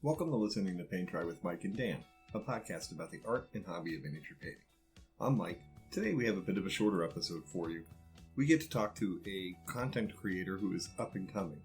Welcome to listening to Paint Dry with Mike and Dan, a podcast about the art and hobby of miniature painting. I'm Mike. Today we have a bit of a shorter episode for you. We get to talk to a content creator who is up and coming.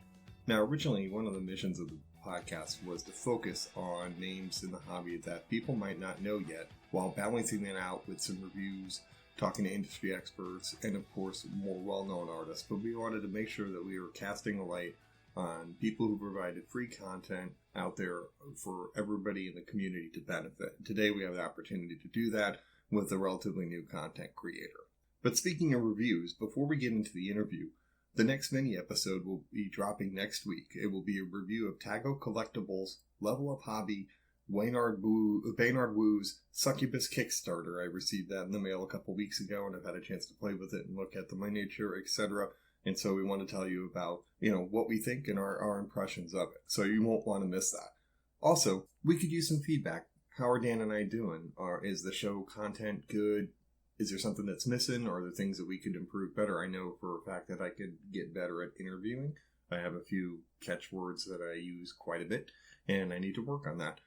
Now, originally, one of the missions of the podcast was to focus on names in the hobby that people might not know yet, while balancing that out with some reviews, talking to industry experts, and of course, more well-known artists. But we wanted to make sure that we were casting a light on people who provided free content out there for everybody in the community to benefit. Today we have the opportunity to do that with a relatively new content creator. But speaking of reviews, before we get into the interview, the next mini episode will be dropping next week. It will be a review of Tago Collectibles, Level Up Hobby, Baynard Wu's Succubus Kickstarter. I received that in the mail a couple weeks ago, and I've had a chance to play with it and look at the miniature, etc. And so we want to tell you about, what we think and our impressions of it. So you won't want to miss that. Also, we could use some feedback. How are Dan and I doing? Is the show content good? Is there something that's missing? Or are there things that we could improve better? I know for a fact that I could get better at interviewing. I have a few catchwords that I use quite a bit, and I need to work on that.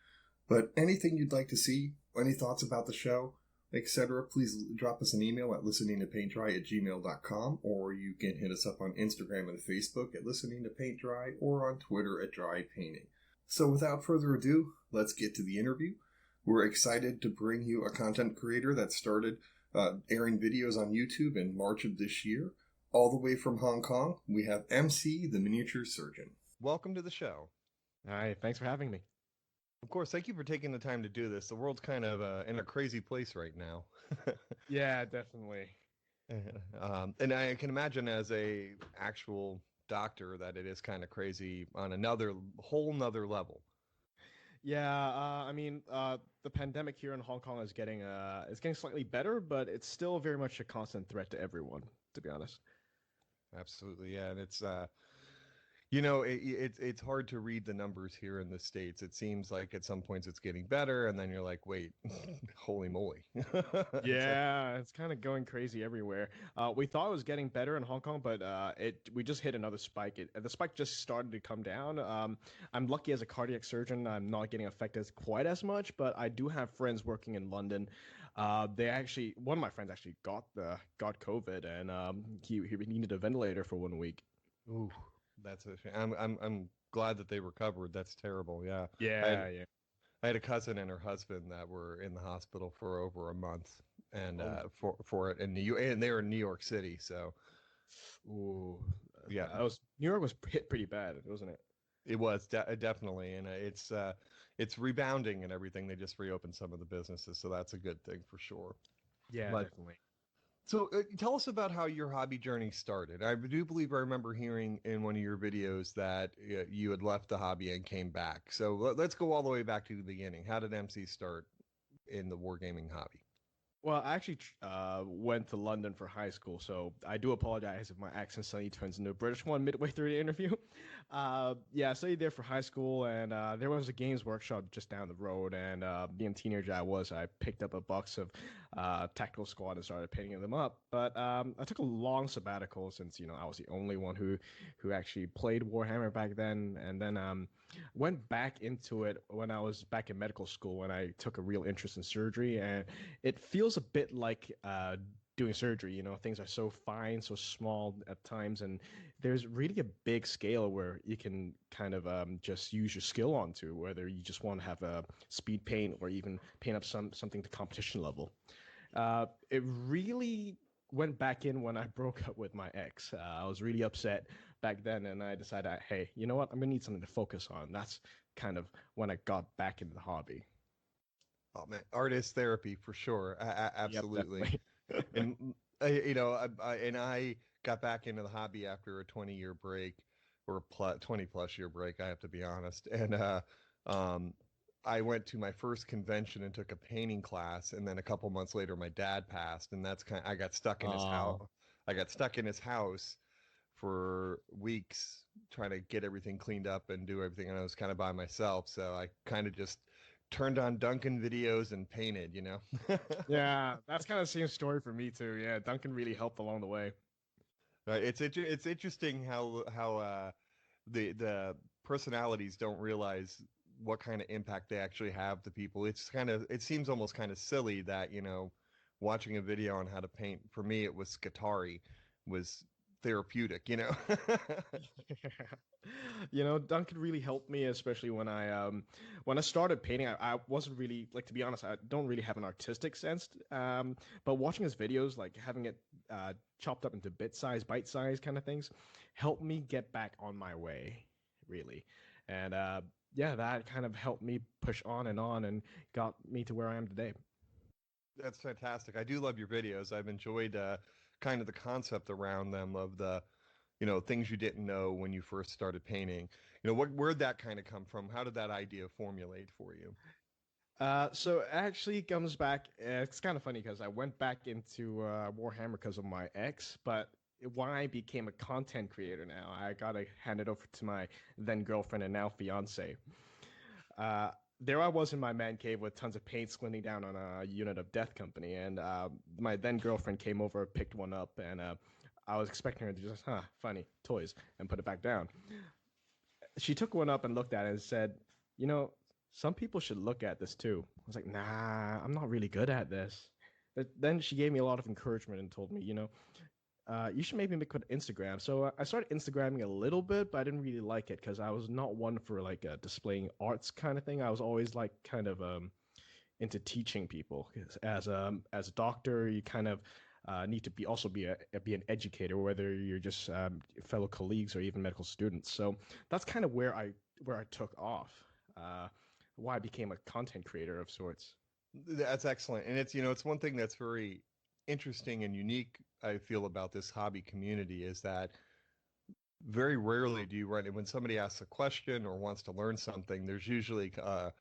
But anything you'd like to see, any thoughts about the show, etc., please drop us an email at listeningtopaintdry@gmail.com, or you can hit us up on Instagram and Facebook at listeningtopaintdry, or on Twitter at drypainting. So without further ado, let's get to the interview. We're excited to bring you a content creator that started airing videos on YouTube in March of this year. All the way from Hong Kong, we have MC, the Miniature Surgeon. Welcome to the show. Hi, thanks for having me. Of course, thank you for taking the time to do this. The world's kind of in a crazy place right now. Yeah, definitely. And I can imagine as a actual doctor that it is kind of crazy on another whole nother level. Yeah, the pandemic here in Hong Kong is getting slightly better, but it's still very much a constant threat to everyone, to be honest. Absolutely, yeah, and it's it's hard to read the numbers here in the States. It seems like at some points it's getting better, and then you're like, wait, holy moly. Yeah, it's kind of going crazy everywhere. We thought it was getting better in Hong Kong, but we just hit another spike. The spike just started to come down. I'm lucky as a cardiac surgeon. I'm not getting affected quite as much, but I do have friends working in London. One of my friends actually got COVID, and he needed a ventilator for 1 week. Ooh. That's a shame. I'm glad that they recovered. That's terrible. Yeah. Yeah. I had a cousin and her husband that were in the hospital for over a month, and for it in and they were in New York City. So, ooh, yeah, New York was hit pretty bad, wasn't it? It was definitely, and it's rebounding and everything. They just reopened some of the businesses, so that's a good thing for sure. Yeah, definitely. So tell us about how your hobby journey started. I do believe I remember hearing in one of your videos that you had left the hobby and came back. So let's go all the way back to the beginning. How did MC start in the wargaming hobby? Well, I actually went to London for high school, so I do apologize if my accent suddenly turns into a British one midway through the interview. I studied there for high school, and there was a games workshop just down the road, and being a teenager I picked up a box of Tactical Squad and started painting them up. But I took a long sabbatical since, I was the only one who actually played Warhammer back then, and then went back into it when I was back in medical school when I took a real interest in surgery, and it feels a bit like doing surgery. Things are so fine, so small at times, and there's really a big scale where you can kind of just use your skill onto, whether you just want to have a speed paint or even paint up something to competition level. It really went back in when I broke up with my ex. I was really upset back then, and I decided, hey, you know what? I'm gonna need something to focus on. That's kind of when I got back into the hobby. Oh man, artist therapy for sure. Absolutely. Yep, And I got back into the hobby after a 20-year break, or 20+ year break. I have to be honest. And I went to my first convention and took a painting class, and then a couple months later, my dad passed, and I got stuck in his house. I got stuck in his house for weeks trying to get everything cleaned up and do everything, and I was kind of by myself, so I kind of just turned on Duncan videos and painted, Yeah, that's kind of the same story for me too. Yeah, Duncan really helped along the way. It's interesting how the personalities don't realize what kind of impact they actually have to people. It seems almost kind of silly that, watching a video on how to paint, for me, it was Scutari, was therapeutic, Duncan really helped me, especially when I started painting. I wasn't really, like, to be honest, I don't really have an artistic sense. But watching his videos, like having it chopped up into bite size kind of things, helped me get back on my way, really. And yeah, that kind of helped me push on and got me to where I am today. That's fantastic. I do love your videos. I've enjoyed kind of the concept around them of the, things you didn't know when you first started painting. Where'd that kind of come from? How did that idea formulate for you? So it actually comes back. It's kind of funny because I went back into Warhammer because of my ex, but when I became a content creator now, I gotta hand it over to my then girlfriend and now fiance. There I was in my man cave with tons of paint squinting down on a unit of Death Company, and my then girlfriend came over, picked one up, and I was expecting her to just, funny, toys, and put it back down. She took one up and looked at it and said, you know, some people should look at this too. I was like, nah, I'm not really good at this. Then she gave me a lot of encouragement and told me, you should maybe make an Instagram. So I started Instagramming a little bit, but I didn't really like it because I was not one for like displaying arts kind of thing. I was always like kind of into teaching people. As a doctor, you kind of need to be an educator, whether you're just fellow colleagues or even medical students. So that's kind of where I took off. Why I became a content creator of sorts. That's excellent. And it's one thing that's very interesting and unique, I feel, about this hobby community is that very rarely do you run it when somebody asks a question or wants to learn something. There's usually a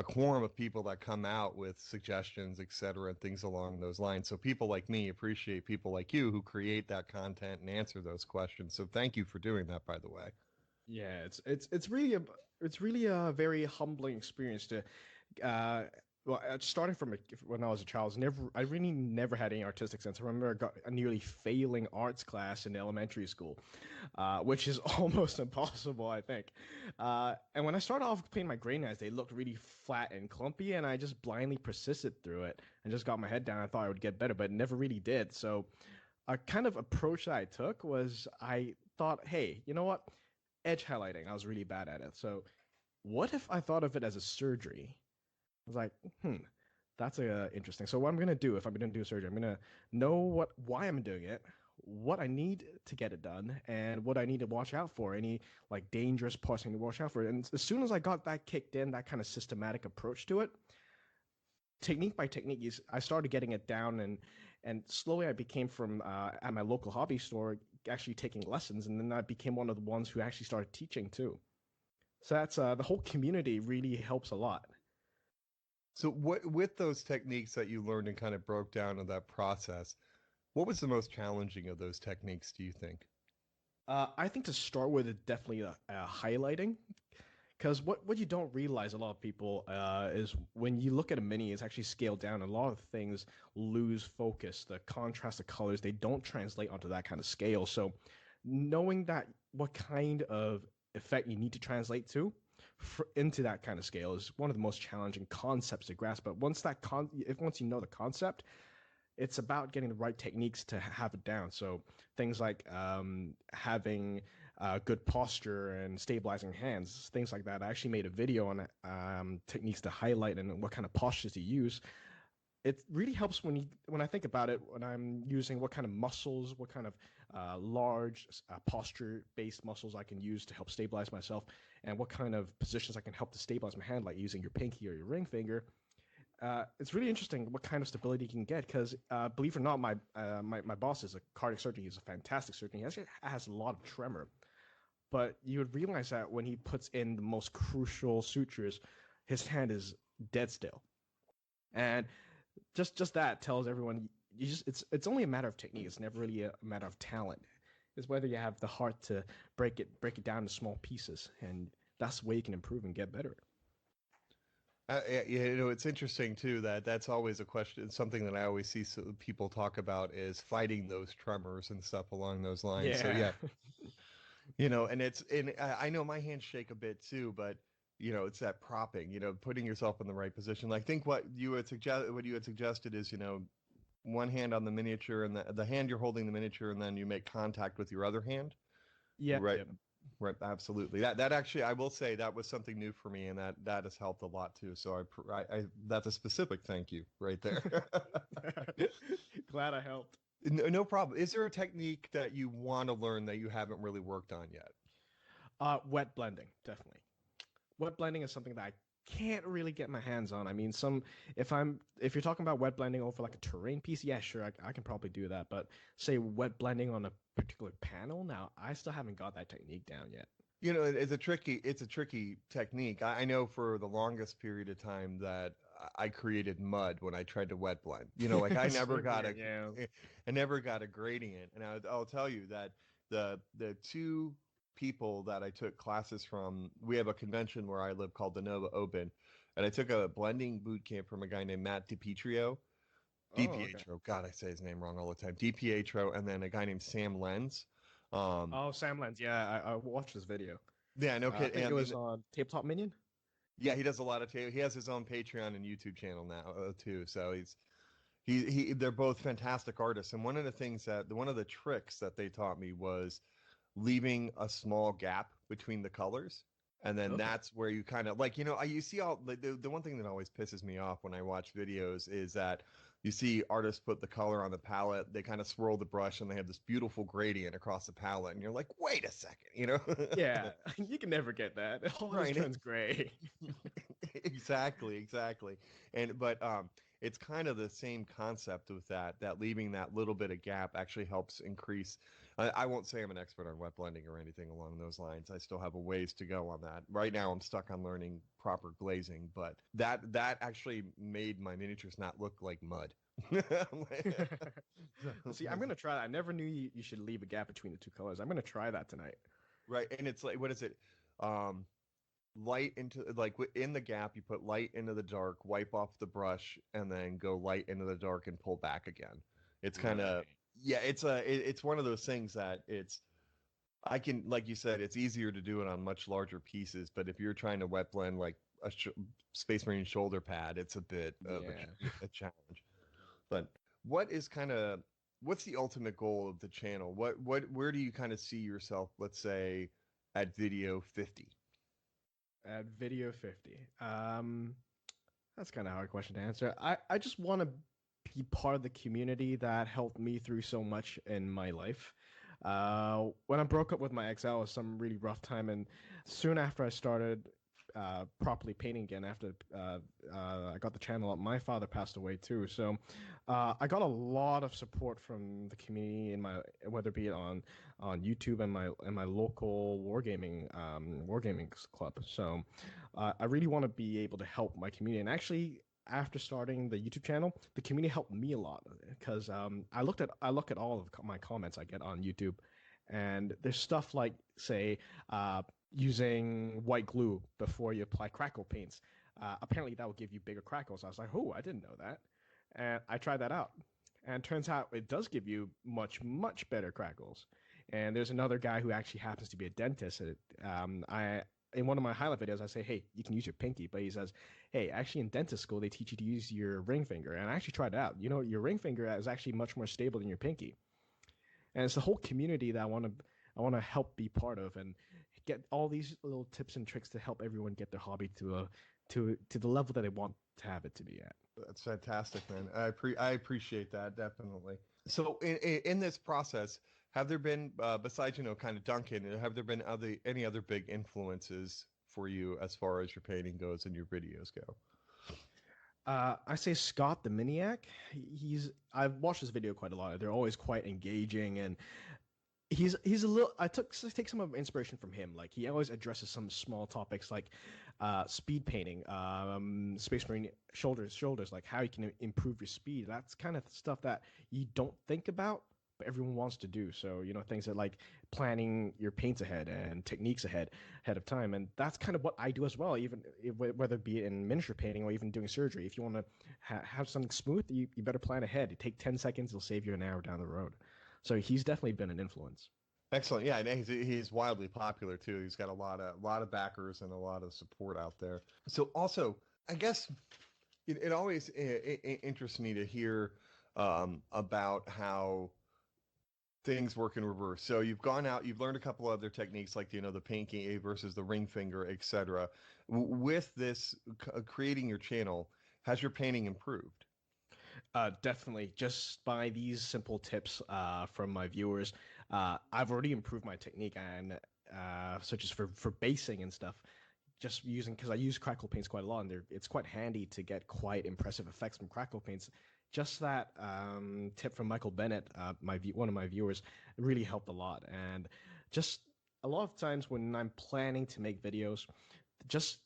quorum of people that come out with suggestions, etc., and things along those lines. So people like me appreciate people like you who create that content and answer those questions. So thank you for doing that, by the way. Yeah, it's really a very humbling experience to starting from when I was a child, I really never had any artistic sense. I remember I got a nearly failing arts class in elementary school, which is almost impossible, I think. And when I started off painting my gray knives, they looked really flat and clumpy, and I just blindly persisted through it and just got my head down. I thought I would get better, but it never really did. So, a kind of approach that I took was I thought, hey, you know what? Edge highlighting. I was really bad at it. So, what if I thought of it as a surgery? I was like, that's interesting. So what I'm gonna do if I'm gonna do surgery, I'm gonna know why I'm doing it, what I need to get it done, and what I need to watch out for. Any like dangerous parts I need to watch out for. And as soon as I got that kicked in, that kind of systematic approach to it, technique by technique, I started getting it down, and slowly I became from at my local hobby store actually taking lessons, and then I became one of the ones who actually started teaching too. So that's the whole community really helps a lot. So what with those techniques that you learned and kind of broke down in that process, what was the most challenging of those techniques, do you think? I think to start with, it definitely highlighting, because what you don't realize, a lot of people, is when you look at a mini, it's actually scaled down. A lot of things lose focus. The contrast, the colors, they don't translate onto that kind of scale. So knowing that what kind of effect you need to translate to into that kind of scale is one of the most challenging concepts to grasp. But once you know the concept, it's about getting the right techniques to have it down. So things like having good posture and stabilizing hands, things like that. I actually made a video on techniques to highlight and what kind of postures to use. It really helps when I think about it, when I'm using what kind of muscles, what kind of large posture-based muscles I can use to help stabilize myself, and what kind of positions I can help to stabilize my hand, like using your pinky or your ring finger. It's really interesting what kind of stability you can get because, believe it or not, my boss is a cardiac surgeon. He's a fantastic surgeon. He actually has a lot of tremor, but you would realize that when he puts in the most crucial sutures, his hand is dead still, and just that tells everyone it's only a matter of technique. It's never really a matter of talent. It's whether you have the heart to break it down into small pieces, and that's the way you can improve and get better. It's interesting too that's always a question. Something that I always see people talk about is fighting those tremors and stuff along those lines. Yeah. So yeah, and I know my hands shake a bit too, but it's that propping, putting yourself in the right position. Like, I think what you had suggested is, one hand on the miniature and the hand you're holding the miniature, and then you make contact with your other hand. Yeah. Right. Yep. Right. Absolutely. That actually, I will say that was something new for me, and that has helped a lot too. So I that's a specific thank you right there. Glad I helped. No problem. Is there a technique that you want to learn that you haven't really worked on yet? Wet blending, definitely. Wet blending is something that I can't really get my hands on. I mean, if you're talking about wet blending over like a terrain piece, yeah, sure, I can probably do that. But say wet blending on a particular panel, now I still haven't got that technique down yet. It's a tricky technique. I know for the longest period of time that I created mud when I tried to wet blend. Like I never got I never got a gradient. And I'll tell you that the two people that I took classes from, we have a convention where I live called the Nova Open, and I took a blending boot camp from a guy named Matt DiPietro. DiPietro, God, I say his name wrong all the time. DiPietro, and then a guy named Sam Lenz. Sam Lenz, yeah, I watched this video. Yeah, no kidding. I think it was on Tabletop Minion. Yeah, he does a lot of he has his own Patreon and YouTube channel now too. So they're both fantastic artists. And one of the tricks that they taught me was leaving a small gap between the colors. And then that's where you kind of you see all the one thing that always pisses me off when I watch videos is that you see artists put the color on the palette, they kind of swirl the brush, and they have this beautiful gradient across the palette, and you're like, wait a second, Yeah, you can never get that. It always turns gray. Exactly. But it's kind of the same concept with that leaving that little bit of gap actually helps increase. I won't say I'm an expert on wet blending or anything along those lines. I still have a ways to go on that. Right now I'm stuck on learning proper glazing, but that actually made my miniatures not look like mud. See, I'm going to try that. I never knew you should leave a gap between the two colors. I'm going to try that tonight. Right, and it's like, what is it? Light into, in the gap, you put light into the dark, wipe off the brush, and then go light into the dark and pull back again. It's kind of, it's one of those things that I can, like you said, it's easier to do it on much larger pieces, but if you're trying to wet blend like a Space Marine shoulder pad, it's a bit of a challenge. But what's the ultimate goal of the channel? Where do you kind of see yourself, let's say, at video 50? At video 50. That's kind of a hard question to answer. I just want to be part of the community that helped me through so much in my life. When I broke up with my ex, that was some really rough time, and soon after I started properly painting again, after I got the channel up, my father passed away too. So I got a lot of support from the community whether it be on YouTube and my local wargaming club. So I really want to be able to help my community. And actually, after starting the YouTube channel, the community helped me a lot because I look at all of my comments I get on YouTube, and there's stuff like, say, using white glue before you apply crackle paints. Apparently that will give you bigger crackles. I was like, oh, I didn't know that. And I tried that out. And it turns out it does give you much, much better crackles. And there's another guy who actually happens to be a dentist. In one of my highlight videos, I say, hey, you can use your pinky. But he says, hey, actually in dentist school, they teach you to use your ring finger. And I actually tried it out. Your ring finger is actually much more stable than your pinky. And it's the whole community that I want to help be part of and get all these little tips and tricks to help everyone get their hobby to the level that they want to have it to be at. That's fantastic, man. I appreciate that, definitely. So in this process, have there been, besides, kind of Duncan, have there been any other big influences for you as far as your painting goes and your videos go? I say Scott the Miniac. I've watched this video quite a lot. They're always quite engaging, and he's a little. I take some of inspiration from him. Like, he always addresses some small topics like speed painting, Space Marine shoulders, like how you can improve your speed. That's kind of stuff that you don't think about, but everyone wants to do. So, things that like planning your paints ahead and techniques ahead of time. And that's kind of what I do as well, even whether it be in miniature painting or even doing surgery. If you want to have something smooth, you better plan ahead. You take 10 seconds, it'll save you an hour down the road. So he's definitely been an influence. Excellent. Yeah, and he's wildly popular too. He's got a lot of backers and a lot of support out there. So also, I guess it always interests me to hear about how things work in reverse. So you've gone out, you've learned a couple other techniques like the pinky versus the ring finger, etc. With this creating your channel, has your painting improved? Definitely. Just by these simple tips from my viewers, I've already improved my technique and such as for basing and stuff. Just using because I use crackle paints quite a lot, and it's quite handy to get quite impressive effects from crackle paints. Just that tip from Michael Bennett, one of my viewers, really helped a lot. And just a lot of times when I'm planning to make videos, just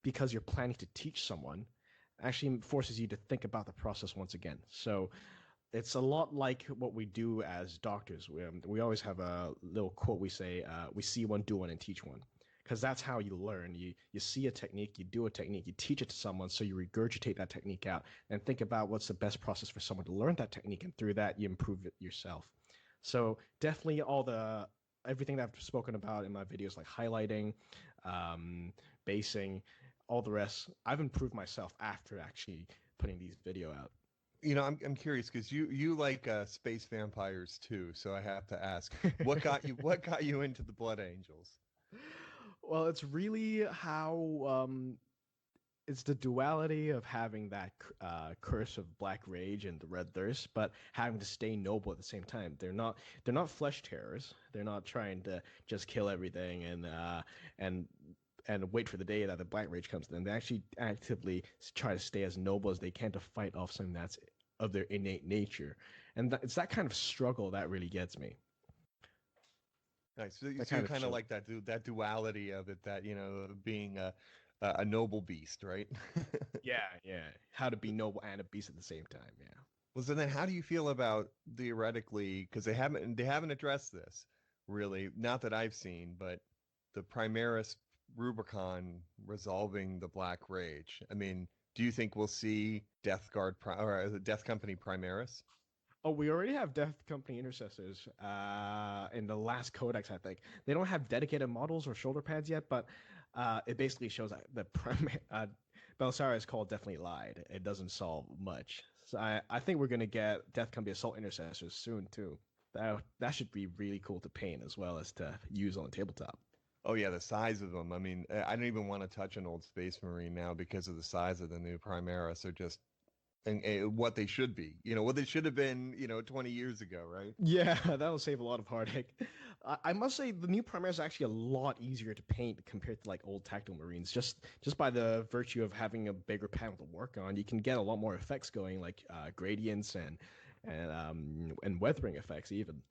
because you're planning to teach someone actually forces you to think about the process once again. So it's a lot like what we do as doctors. We always have a little quote we say, we see one, do one, and teach one. Because that's how you learn. You see a technique, you do a technique, you teach it to someone, so you regurgitate that technique out and think about what's the best process for someone to learn that technique, and through that you improve it yourself. So definitely everything that I've spoken about in my videos, like highlighting, basing, all the rest, I've improved myself after actually putting these video out. I'm curious because you like space vampires too, so I have to ask, what got you into the Blood Angels? Well, it's really how it's the duality of having that curse of black rage and the red thirst, but having to stay noble at the same time. They're not flesh terrors. They're not trying to just kill everything and wait for the day that the black rage comes to them. They actually actively try to stay as noble as they can to fight off something that's of their innate nature, and it's that kind of struggle that really gets me. Nice. So you kind of like that duality of it, that being a noble beast, right? Yeah, yeah. How to be noble and a beast at the same time. Yeah. Well, so then how do you feel about theoretically, because they haven't addressed this really, not that I've seen, but the Primaris Rubicon resolving the Black Rage. I mean, do you think we'll see or Death Company Primaris? Oh, we already have Death Company intercessors in the last codex, I think. They don't have dedicated models or shoulder pads yet, but it basically shows that the Belisarius Call definitely lied. It doesn't solve much. So I think we're going to get Death Company Assault intercessors soon, too. That should be really cool to paint as well as to use on the tabletop. Oh yeah, the size of them. I mean, I don't even want to touch an old Space Marine now because of the size of the new Primaris. They're just and what they should be. What they should have been, 20 years ago, right? Yeah, that'll save a lot of heartache. I must say the new Primaris is actually a lot easier to paint compared to like old Tactile Marines. Just by the virtue of having a bigger panel to work on, you can get a lot more effects going, like gradients and weathering effects even.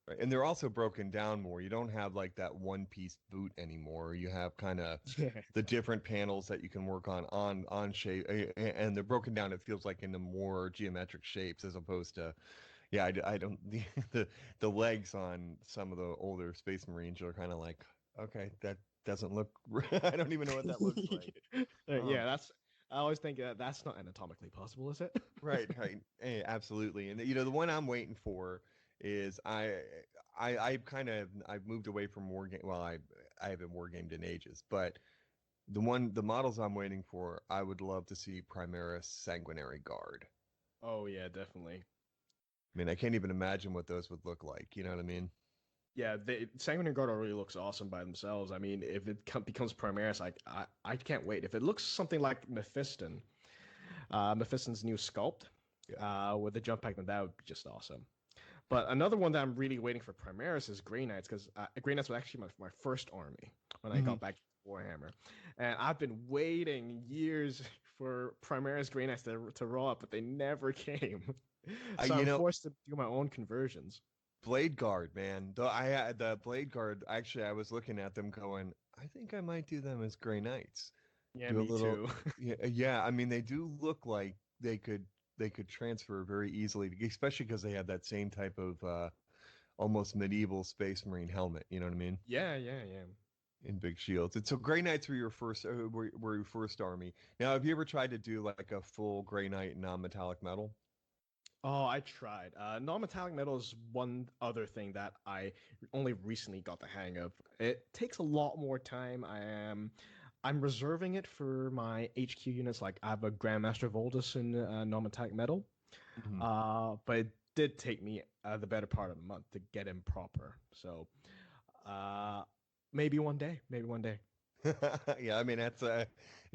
Right. And they're also broken down more. You don't have like that one piece boot anymore. You have kind of the different panels that you can work on shape, and they're broken down. It feels like into more geometric shapes as opposed to, yeah. I don't the legs on some of the older Space Marines are kind of like, okay, that doesn't look. I don't even know what that looks like. Yeah, I always think that's not anatomically possible, is it? Right. Absolutely. And the one I'm waiting for is I've moved away from wargame. Well, I haven't wargamed in ages, but the models I'm waiting for, I would love to see Primaris Sanguinary Guard. Oh yeah, definitely. I mean, I can't even imagine what those would look like. You know what I mean? Yeah, Sanguinary Guard already looks awesome by themselves. I mean, if it becomes Primaris, I can't wait. If it looks something like Mephiston's new sculpt, with the jump pack, then that would be just awesome. But another one that I'm really waiting for Primaris is Grey Knights, because Grey Knights was actually my first army when I got back to Warhammer. And I've been waiting years for Primaris Grey Knights to roll up, but they never came. So I'm forced to do my own conversions. Blade Guard, man. The Blade Guard, actually, I was looking at them going, I think I might do them as Grey Knights. Yeah, me too. Yeah, I mean, they do look like they could transfer very easily, especially because they have that same type of almost medieval Space Marine helmet. You know what I mean? Yeah. In big shields. And so Grey Knights were your first were your first army. Now, have you ever tried to do like a full Grey Knight non-metallic metal? Oh, I tried. Non-metallic metal is one other thing that I only recently got the hang of. It takes a lot more time. I'm reserving it for my HQ units. Like I have a Grandmaster Voltus in non-metallic metal. Mhm. But it did take me the better part of a month to get him proper. So uh, maybe one day. Maybe one day. Yeah, I mean that's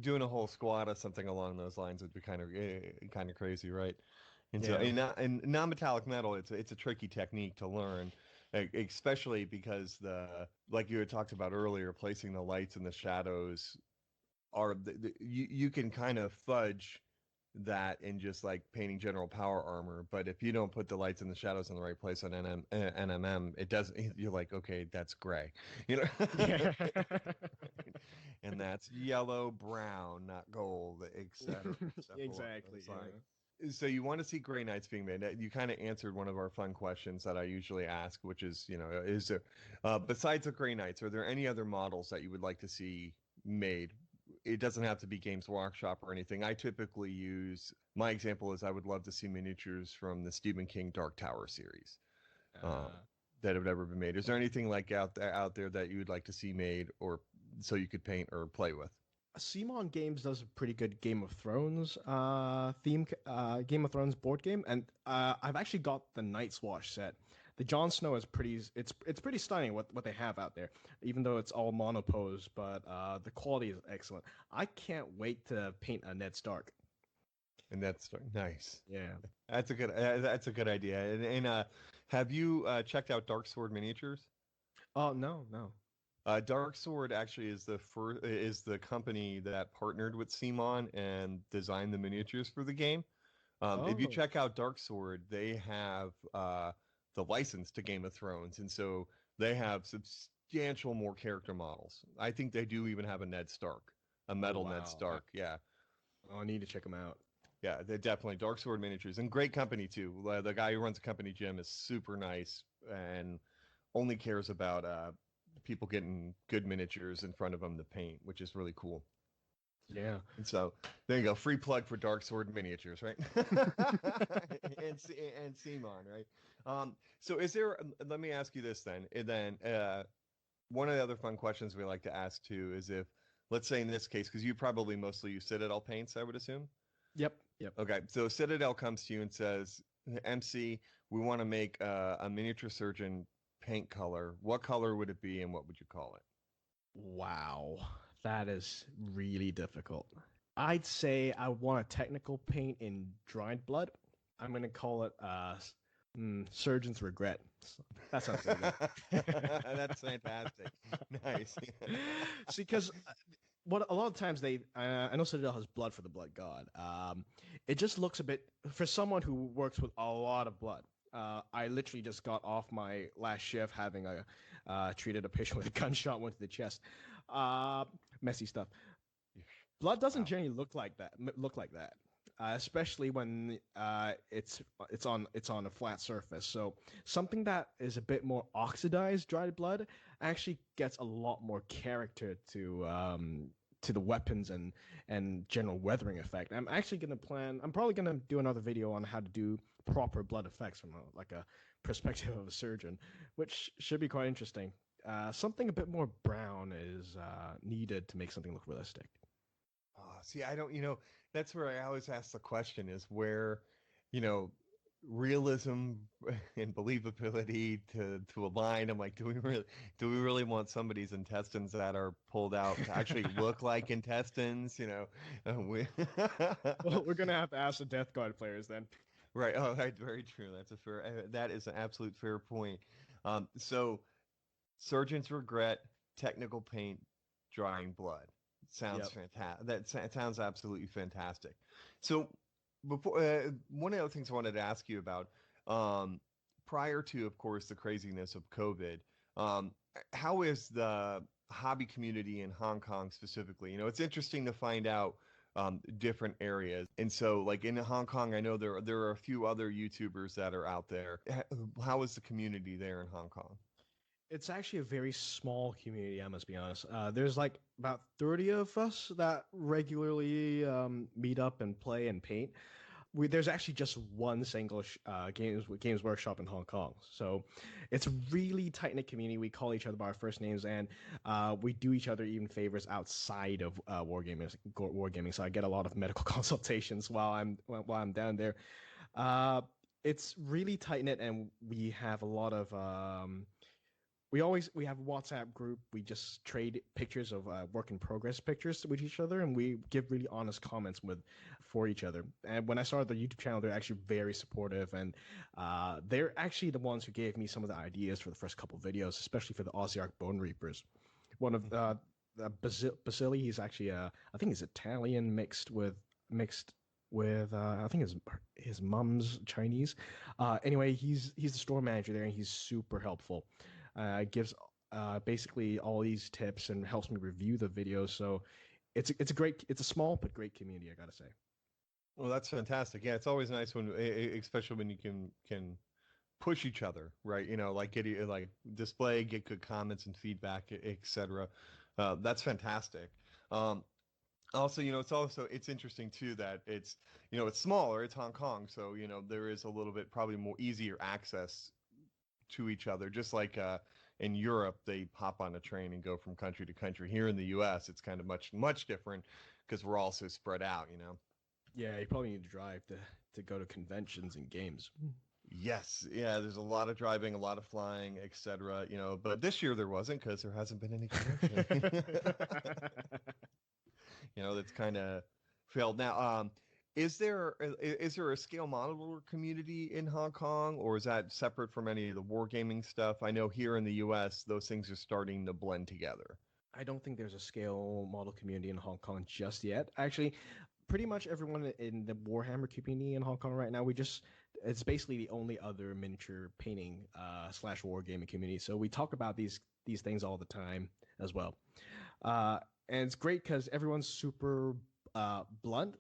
doing a whole squad of something along those lines would be kind of crazy, right? And so Yeah. in non-metallic metal, it's a tricky technique to learn, especially because like you had talked about earlier, placing the lights and the shadows you can kind of fudge that in just like painting general power armor, but if you don't put the lights and the shadows in the right place on NMM, it doesn't. You're like, okay, that's gray, you know, Yeah. and that's yellow, brown, not gold, etc. Exactly. So you want to see Grey Knights being made. You kind of answered one of our fun questions that I usually ask, which is, is there, besides the Grey Knights, are there any other models that you would like to see made? It doesn't have to be Games Workshop or anything. I typically use, my example is I would love to see miniatures from the Stephen King Dark Tower series Yeah. that have ever been made. Is there anything like out there that you would like to see made, or so you could paint or play with? Simon Games does a pretty good Game of Thrones Game of Thrones board game, and I've actually got the Night's Watch set. The Jon Snow is it's pretty stunning what they have out there, even though it's all monopose, but the quality is excellent. I can't wait to paint a Ned Stark. And that's nice. Yeah. That's a good idea. And have you checked out Dark Sword Miniatures? Oh no, no. Dark Sword actually is the company that partnered with Simon and designed the miniatures for the game. If you Oh, check out Dark Sword, they have the license to Game of Thrones, and so they have substantial more character models. I think they do even have a Ned Stark, a oh metal Ned wow. Stark. Yeah, I need to check them out. yeah, they're definitely Dark Sword Miniatures, and great company too. The guy who runs the company, Jim, is super nice and only cares about people getting good miniatures in front of them to paint, which is really cool. Yeah. And so there you go, free plug for Dark Sword Miniatures, right? and Simon, right? So is there? Let me ask you this then. And then one of the other fun questions we like to ask too is if, let's say in this case, because you probably mostly use Citadel paints, I would assume. Yep. Yep. Okay, so Citadel comes to you and says, "MC, we want to make a miniature surgeon paint color. What color would it be, and what would you call it?" Wow, that is really difficult. I'd say I want a technical paint in dried blood. I'm gonna call it Surgeon's Regret. That sounds pretty good. That's fantastic. Nice. See, because what a lot of times I know Citadel has blood for the blood god. It just looks a bit for someone who works with a lot of blood. I literally just got off my last shift having treated a patient with a gunshot wound to the chest. Messy stuff. Blood doesn't Wow. generally look like that, especially when it's on a flat surface. So something that is a bit more oxidized, dried blood, actually gets a lot more character to the weapons and general weathering effect. I'm probably gonna do another video on how to do proper blood effects from a perspective of a surgeon, which should be quite interesting. Something a bit more brown is needed to make something look realistic. See, I don't, that's where I always ask the question is where, you know, realism and believability to align. I'm like, do we really want somebody's intestines that are pulled out to actually look like intestines? We Well, we're gonna have to ask the Death Guard players then. right. Oh, right, very true. That is an absolute fair point. So surgeon's regret, technical paint, drying blood. Sounds Yep. fantastic. Sounds absolutely fantastic. So, before one of the other things I wanted to ask you about, prior to, of course, the craziness of COVID, um, how is the hobby community in Hong Kong specifically? It's interesting to find out different areas. And so, like in Hong Kong, I know there are a few other YouTubers that are out there. How is the community there in Hong Kong? It's actually a very small community, I must be honest. There's like about 30 of us that regularly meet up and play and paint. there's actually just one single Games Workshop in Hong Kong. So it's a really tight knit community. We call each other by our first names, and we do each other even favors outside of wargaming. So I get a lot of medical consultations while I'm down there. It's really tight knit, and we have a lot of we have a WhatsApp group. We just trade pictures of work in progress pictures with each other, and we give really honest comments for each other. And when I started the YouTube channel, they're actually very supportive, and they're actually the ones who gave me some of the ideas for the first couple of videos, especially for the Osiarch Bone Reapers. One of Basili, he's actually I think he's Italian mixed with I think his mom's Chinese. Anyway, he's the store manager there, and he's super helpful. Gives basically all these tips and helps me review the videos. So it's a small but great community, I gotta say. Well, that's fantastic. Yeah, it's always nice when, especially when you can push each other, right? You know, like get good comments and feedback, etc. That's fantastic. Also, you know, it's interesting too that it's smaller. It's Hong Kong, so there is a little bit probably more easier access to each other, just like in Europe they hop on a train and go from country to country. Here in the US it's kind of much different because we're all so spread out. Yeah, you probably need to drive to go to conventions and games. Yes, yeah, there's a lot of driving, a lot of flying, etc. But this year there wasn't because there hasn't been any convention. That's kind of failed now. Is there a scale modeler community in Hong Kong, or is that separate from any of the wargaming stuff? I know here in the U.S. those things are starting to blend together. I don't think there's a scale model community in Hong Kong just yet. Actually, pretty much everyone in the Warhammer community in Hong Kong right now, it's basically the only other miniature painting / wargaming community. So we talk about these things all the time as well. And it's great because everyone's super blunt.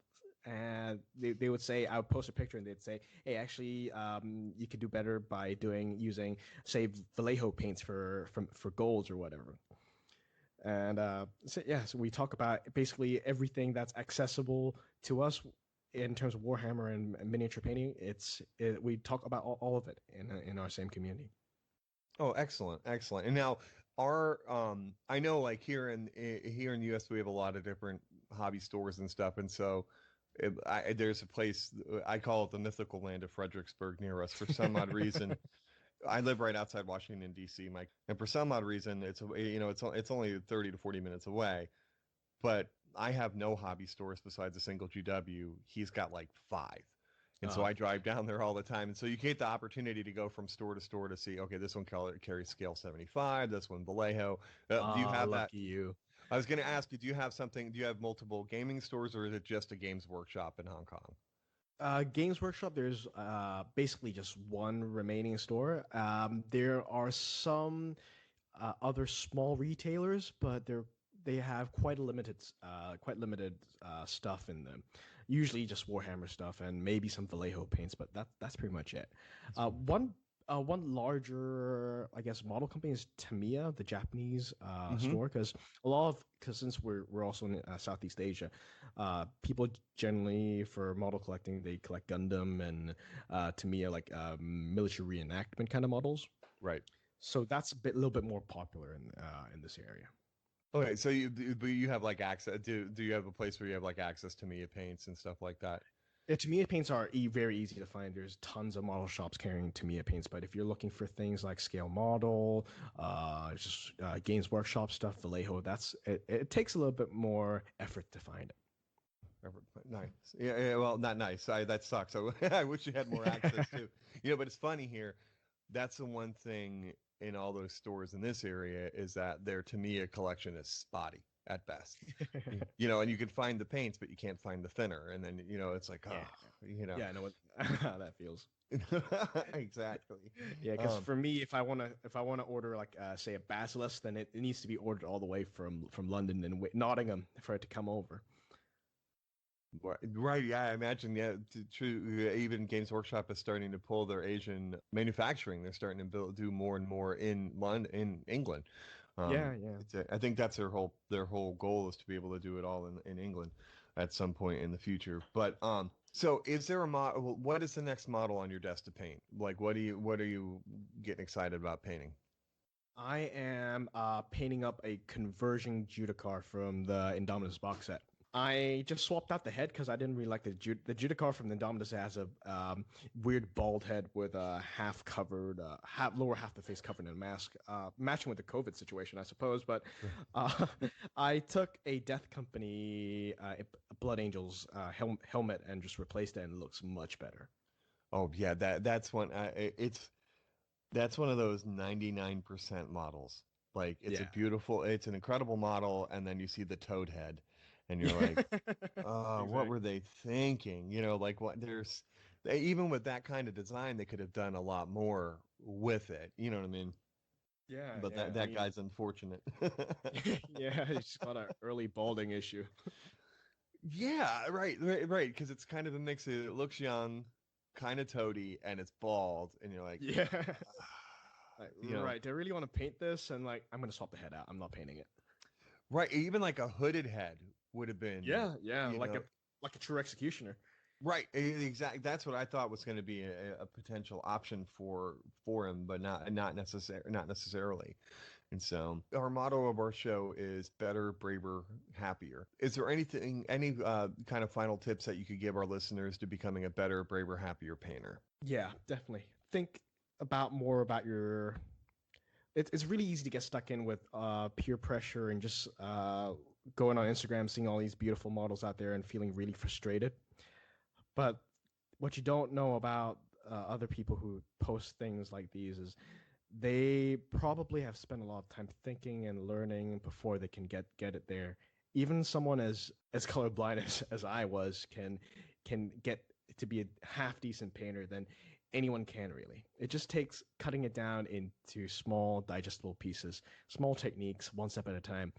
And they would say, I would post a picture and they'd say, hey, actually, you could do better by using, say, Vallejo paints for golds or whatever. And so we talk about basically everything that's accessible to us in terms of Warhammer and miniature painting. We talk about all of it in our same community. Oh, excellent. And now I know like here in the US we have a lot of different hobby stores and stuff, and so there's a place, I call it the mythical land of Fredericksburg near us for some odd reason. I live right outside Washington D.C., Mike, and for some odd reason it's only 30 to 40 minutes away, but I have no hobby stores besides a single GW. He's got like 5. And so I drive down there all the time. And so you get the opportunity to go from store to store to see, okay, this one carries scale 75, this one Vallejo. Do you have that? Lucky you. I was going to ask you, do you have multiple gaming stores, or is it just a Games Workshop in Hong Kong? Games Workshop, there's basically just one remaining store. There are some other small retailers, but they have quite limited stuff in them. Usually just Warhammer stuff and maybe some Vallejo paints, but that's pretty much it. One larger, I guess, model company is Tamiya, the Japanese store, because since we're also in Southeast Asia, people generally for model collecting, they collect Gundam and Tamiya, like military reenactment kind of models. Right. So that's a little bit more popular in this area. Okay, so you have like access. Do you have a place where you have like access to Tamiya paints and stuff like that? Yeah, Tamiya paints are very easy to find. There's tons of model shops carrying Tamiya paints, but if you're looking for things like scale model, Games Workshop stuff, Vallejo, it takes a little bit more effort to find it. Nice. Yeah, well, not nice. That sucks. I wish you had more access too. But it's funny here. That's the one thing in all those stores in this area is that their Tamiya collection is spotty at best. And you can find the paints, but you can't find the thinner. And then, it's like, Yeah, I know how that feels. Exactly. Yeah, because for me, if I wanna order like say a Basilisk, then it needs to be ordered all the way from London and Nottingham for it to come over. Right. Yeah, I imagine. Yeah, true. Even Games Workshop is starting to pull their Asian manufacturing. They're starting to do more and more in London, in England. Yeah. I think that's their whole goal is to be able to do it all in England. at some point in the future. But so is there a model? What is the next model on your desk to paint? Like, what are you getting excited about painting? I am painting up a conversion Judicar from the Indominus box set. I just swapped out the head because I didn't really like the Judicar from the Indominus. Has a weird bald head with a half covered, lower half the face covered in a mask, matching with the COVID situation, I suppose. But I took a Death Company Blood Angels helmet and just replaced it, and it looks much better. Oh yeah, that's one. That's one of those 99% models. Like it's an incredible model, and then you see the toad head, and you're like, Exactly. what were they thinking? Like even with that kind of design, they could have done a lot more with it. You know what I mean? Yeah, But yeah. that guy's unfortunate. Yeah, he's just got an early balding issue. Yeah, right. Because it's kind of a mix. It looks young, kind of toady, and it's bald, and you're like, Yeah. Right. Do I really want to paint this? And like, I'm gonna swap the head out. I'm not painting it. right. Even like a hooded head would have been, Yeah, like know, a true executioner. right. Exactly. That's what I thought was going to be a potential option for him, but not necessarily. And so our motto of our show is better, braver, happier. Is there any kind of final tips that you could give our listeners to becoming a better, braver, happier painter? Yeah, definitely. Think more about your. It's really easy to get stuck in with peer pressure and just going on Instagram, seeing all these beautiful models out there and feeling really frustrated. But what you don't know about other people who post things like these is they probably have spent a lot of time thinking and learning before they can get it there. Even someone as colorblind as I was can get to be a half decent painter than anyone can really. It just takes cutting it down into small digestible pieces, small techniques, one step at a time.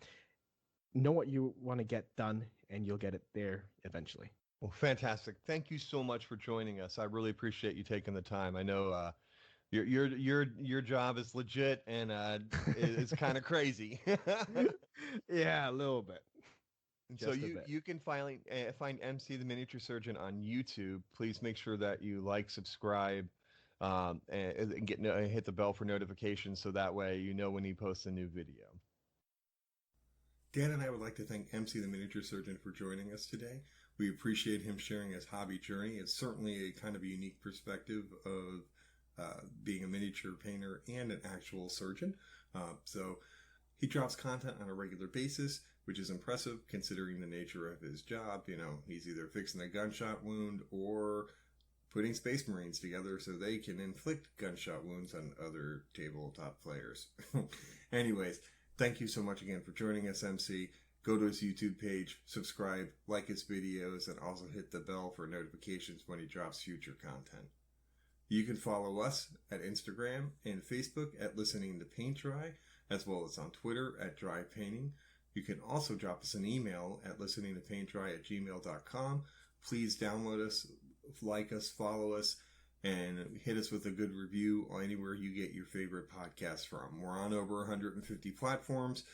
Know what you want to get done and you'll get it there eventually. Well, fantastic. Thank you so much for joining us. I really appreciate you taking the time. I know your job is legit and it's kind of crazy. Yeah, a little bit. And so you can find MC the Miniature Surgeon on YouTube. Please make sure that you like, subscribe, and hit the bell for notifications so that way you know when he posts a new video. Dan and I would like to thank MC the Miniature Surgeon for joining us today. We appreciate him sharing his hobby journey. It's certainly a kind of a unique perspective of being a miniature painter and an actual surgeon. So he drops content on a regular basis, which is impressive considering the nature of his job. He's either fixing a gunshot wound or putting Space Marines together so they can inflict gunshot wounds on other tabletop players. Anyways, thank you so much again for joining us, MC. Go to his YouTube page, subscribe, like his videos, and also hit the bell for notifications when he drops future content. You can follow us at Instagram and Facebook at Listening to Paint Dry, as well as on Twitter at Dry Painting. You can also drop us an email at listeningtopaintdry@gmail.com. Please download us, like us, follow us, and hit us with a good review anywhere you get your favorite podcasts from. We're on over 150 platforms.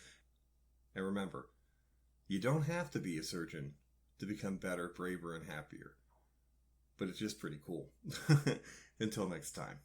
And remember, you don't have to be a surgeon to become better, braver, and happier. But it's just pretty cool. Until next time.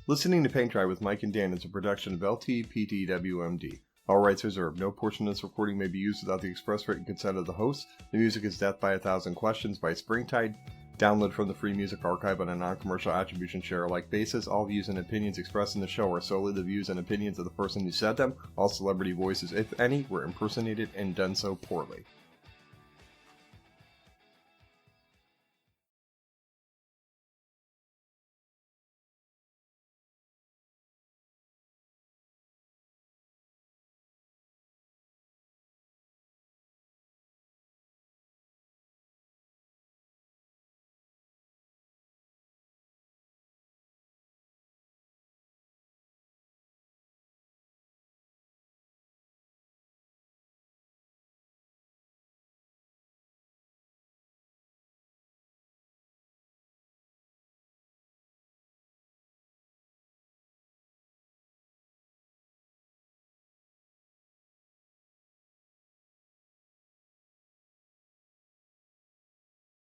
Listening to Paint Dry with Mike and Dan is a production of LTPTWMD. All rights reserved. No portion of this recording may be used without the express written consent of the host. The music is Death by a Thousand Questions by Springtide. Download from the Free Music Archive on a non-commercial attribution share-alike basis. All views and opinions expressed in the show are solely the views and opinions of the person who said them. All celebrity voices, if any, were impersonated and done so poorly.